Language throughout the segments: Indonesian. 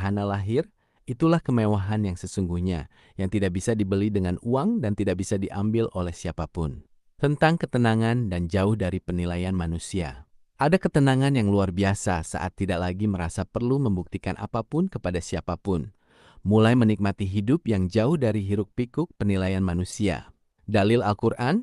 sederhana lahir, itulah kemewahan yang sesungguhnya, yang tidak bisa dibeli dengan uang dan tidak bisa diambil oleh siapapun. Tentang ketenangan dan jauh dari penilaian manusia. Ada ketenangan yang luar biasa saat tidak lagi merasa perlu membuktikan apapun kepada siapapun. Mulai menikmati hidup yang jauh dari hiruk-pikuk penilaian manusia. Dalil Al-Quran,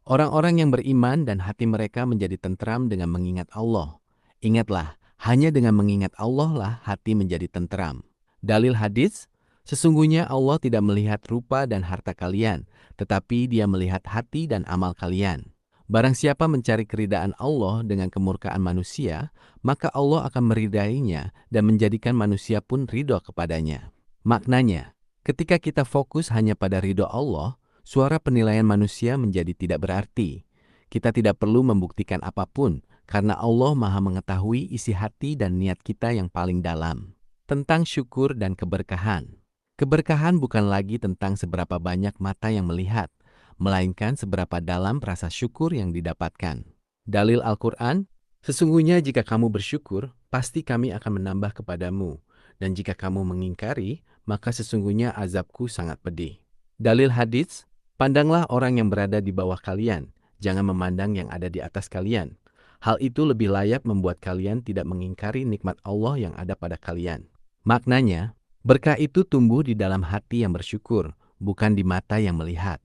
orang-orang yang beriman dan hati mereka menjadi tentram dengan mengingat Allah. Ingatlah, hanya dengan mengingat Allah lah hati menjadi tentram. Dalil hadis, sesungguhnya Allah tidak melihat rupa dan harta kalian, tetapi Dia melihat hati dan amal kalian. Barang siapa mencari keridaan Allah dengan kemurkaan manusia, maka Allah akan meridainya dan menjadikan manusia pun ridho kepadanya. Maknanya, ketika kita fokus hanya pada ridho Allah, suara penilaian manusia menjadi tidak berarti. Kita tidak perlu membuktikan apapun, karena Allah Maha mengetahui isi hati dan niat kita yang paling dalam. Tentang syukur dan keberkahan. Keberkahan bukan lagi tentang seberapa banyak mata yang melihat, melainkan seberapa dalam rasa syukur yang didapatkan. Dalil Al-Quran, sesungguhnya jika kamu bersyukur, pasti kami akan menambah kepadamu. Dan jika kamu mengingkari, maka sesungguhnya azabku sangat pedih. Dalil hadis, pandanglah orang yang berada di bawah kalian, jangan memandang yang ada di atas kalian. Hal itu lebih layak membuat kalian tidak mengingkari nikmat Allah yang ada pada kalian. Maknanya, berkah itu tumbuh di dalam hati yang bersyukur, bukan di mata yang melihat.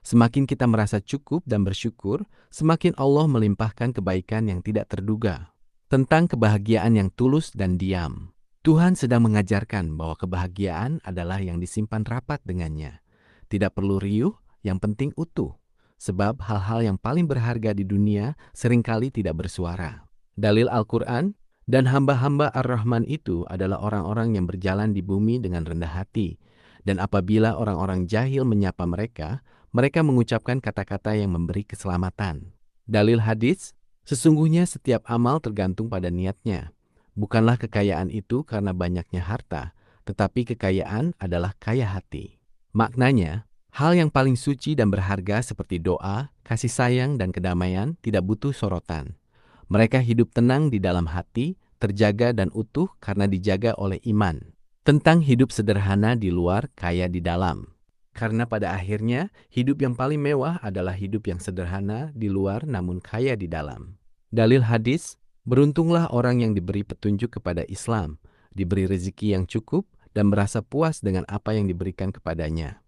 Semakin kita merasa cukup dan bersyukur, semakin Allah melimpahkan kebaikan yang tidak terduga. Tentang kebahagiaan yang tulus dan diam. Tuhan sedang mengajarkan bahwa kebahagiaan adalah yang disimpan rapat dengannya. Tidak perlu riuh, yang penting utuh. Sebab hal-hal yang paling berharga di dunia seringkali tidak bersuara. Dalil Al-Quran, dan hamba-hamba Ar-Rahman itu adalah orang-orang yang berjalan di bumi dengan rendah hati. Dan apabila orang-orang jahil menyapa mereka, mereka mengucapkan kata-kata yang memberi keselamatan. Dalil hadis, sesungguhnya setiap amal tergantung pada niatnya. Bukanlah kekayaan itu karena banyaknya harta, tetapi kekayaan adalah kaya hati. Maknanya, hal yang paling suci dan berharga seperti doa, kasih sayang, dan kedamaian tidak butuh sorotan. Mereka hidup tenang di dalam hati, terjaga dan utuh karena dijaga oleh iman. Tentang hidup sederhana di luar, kaya di dalam. Karena pada akhirnya, hidup yang paling mewah adalah hidup yang sederhana di luar namun kaya di dalam. Dalil hadis, beruntunglah orang yang diberi petunjuk kepada Islam, diberi rezeki yang cukup, dan merasa puas dengan apa yang diberikan kepadanya.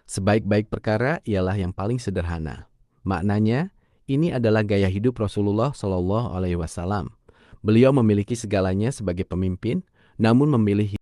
Sebaik-baik perkara ialah yang paling sederhana. Maknanya, ini adalah gaya hidup Rasulullah SAW. Beliau memiliki segalanya sebagai pemimpin, namun memilih